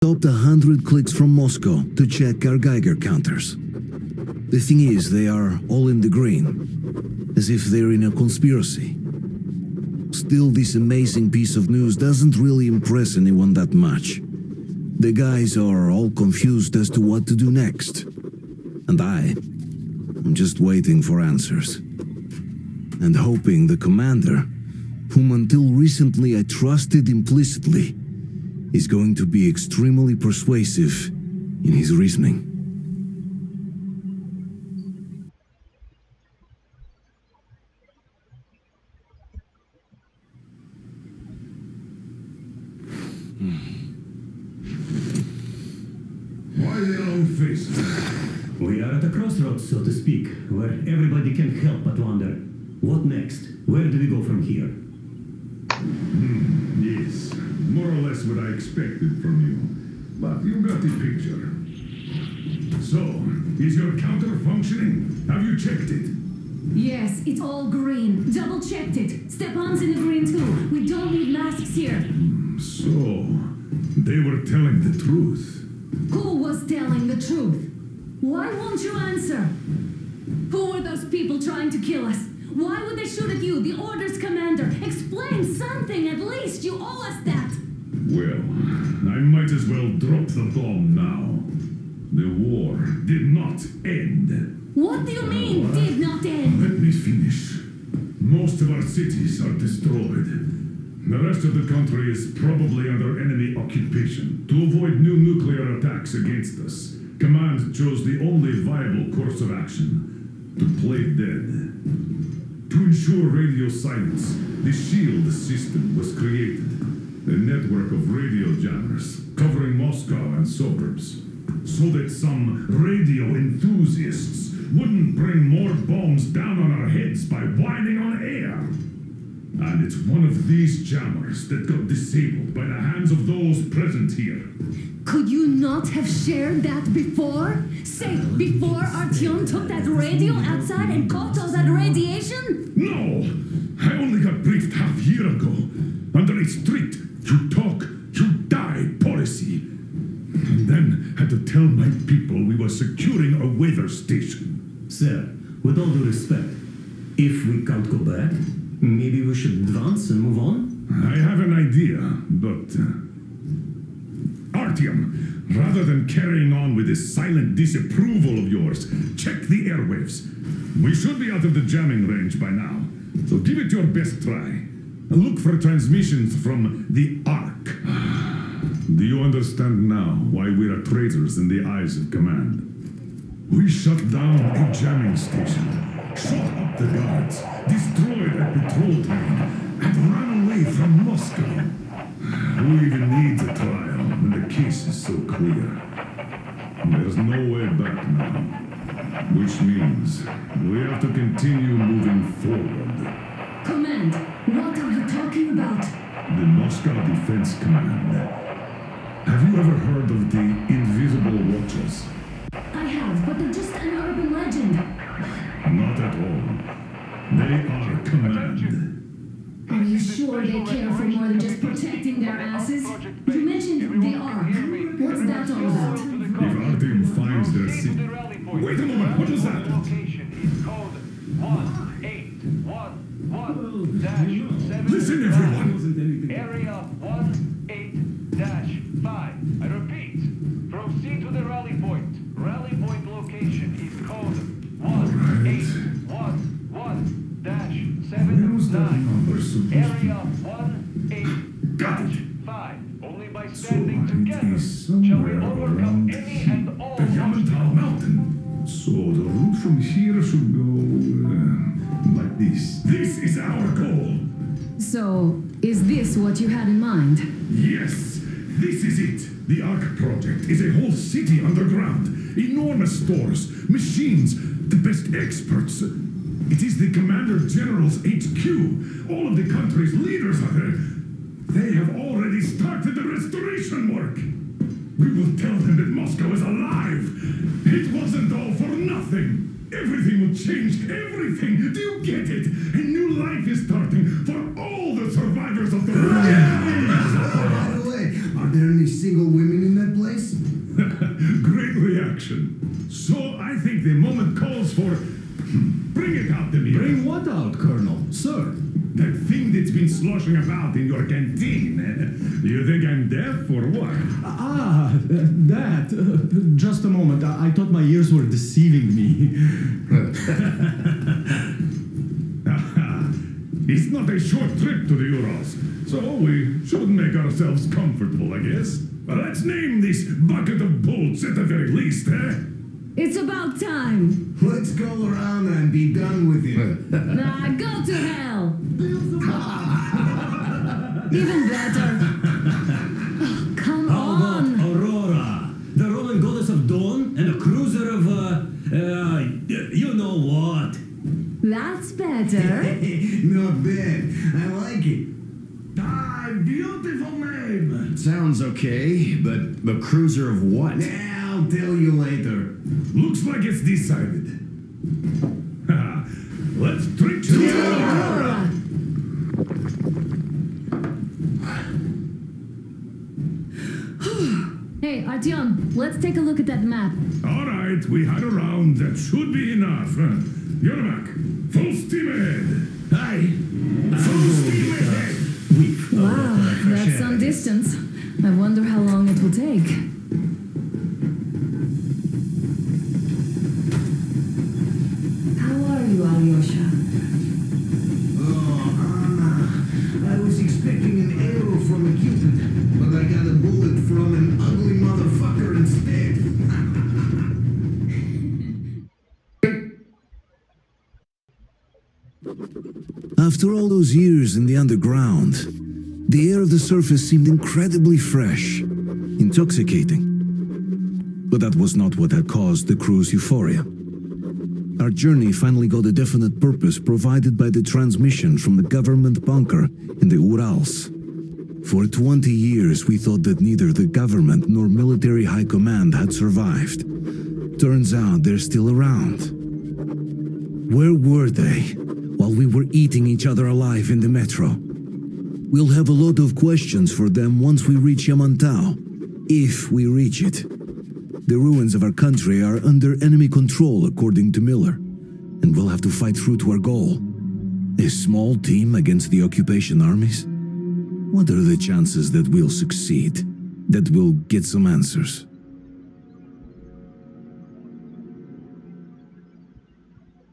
Stopped 100 clicks from Moscow to check our Geiger counters. The thing is, they are all in the green, as if they're in a conspiracy. Still, this amazing piece of news doesn't really impress anyone that much. The guys are all confused as to what to do next. And I'm just waiting for answers. And hoping the commander, whom until recently I trusted implicitly, is going to be extremely persuasive in his reasoning. Why their own faces? We are at a crossroads, so to speak, where everybody can help but wonder, what next? Where do we go from here? Yes, more or less what I expected from you. But you got the picture. So, is your counter functioning? Have you checked it? Yes, it's all green. Double checked it. Stepan's in the green too. We don't need masks here. So, they were telling the truth. Who was telling the truth? Why won't you answer? Who were those people trying to kill us? Why would they shoot at you, the Order's commander? Explain something at least. You owe us that. Well, I might as well drop the bomb now. The war did not end. What do you mean, did not end? Let me finish. Most of our cities are destroyed. The rest of the country is probably under enemy occupation. To avoid new nuclear attacks against us, Command chose the only viable course of action: to play dead. To ensure radio silence, the SHIELD system was created. A network of radio jammers covering Moscow and suburbs, so that some radio enthusiasts wouldn't bring more bombs down on our heads by whining on air. And it's one of these jammers that got disabled by the hands of those present here. Could you not have shared that before? Say, before Artyom took that radio outside and caught all that radiation? No! I only got briefed half year ago, under a strict you talk, you die policy. And then had to tell my people we were securing a weather station. Sir, with all due respect, if we can't go back, maybe we should advance and move on? I have an idea, but... Artyom, rather than carrying on with this silent disapproval of yours, check the airwaves. We should be out of the jamming range by now, so give it your best try. Look for transmissions from the Ark. Do you understand now why we are traitors in the eyes of Command? We shut down a jamming station, shot up the guards, destroyed a patrol train, and ran away from Moscow. Who even needs a trial when the case is so clear? There's no way back now, which means we have to continue moving forward. Command, what are you talking about? The Moscow Defense Command. Have you ever heard of the Invisible Watchers? I have, but they're just an urban legend. Not at all. They are Command. Are you sure they care for more than just protecting their asses? You mentioned the Ark. What's that all about? If Artyom finds their city... Wait a moment, what was that? Listen, everyone! Area 18-5. I repeat, proceed to the rally point. Rally point location is code 1811-79. Area 18-5. Only by standing together shall we overcome any and all the Yamantau Mountain. So the route from here should go like this. This is our goal. So, is this what you had in mind? Yes, this is it. The Ark project is a whole city underground. Enormous stores, machines, the best experts. It is the Commander General's HQ. All of the country's leaders are there. They have already started the restoration work. We will tell them that Moscow is alive. It wasn't all for nothing. Everything will change. Everything. Do you get it? A new life is starting for all the survivors of the... By the way, are there any single women in that action. So I think the moment calls for... Bring it out, Demir. Bring what out, Colonel? Sir? That thing that's been sloshing about in your canteen. You think I'm deaf or what? That. Just a moment. I thought my ears were deceiving me. It's not a short trip to the Urals, so we should make ourselves comfortable, I guess. But let's name this bucket of bolts at the very least, eh? It's about time. Let's go around and be done with it. Nah, go to hell. Even better. Oh, come How about on. Aurora, the Roman goddess of dawn, and a cruiser of, you know what? That's better. Not bad. I like it. Beautiful name. Sounds okay, but the cruiser of what? I'll tell you later. Looks like it's decided. Let's drink to Aurora. Hey, Artyom, let's take a look at that map. All right, we had a round. That should be enough. Yermak, full steam ahead. Aye. Full steam ahead. Wow, that's some distance. I wonder how long it will take. How are you, Alyosha? Oh, Anna. I was expecting an arrow from a Cupid, but I got a bullet from an ugly motherfucker instead. After all those years in the underground, the air of the surface seemed incredibly fresh, intoxicating. But that was not what had caused the crew's euphoria. Our journey finally got a definite purpose provided by the transmission from the government bunker in the Urals. For 20 years, we thought that neither the government nor military high command had survived. Turns out they're still around. Where were they while we were eating each other alive in the metro? We'll have a lot of questions for them once we reach Yamantau, if we reach it. The ruins of our country are under enemy control, according to Miller, and we'll have to fight through to our goal. A small team against the occupation armies? What are the chances that we'll succeed, that we'll get some answers?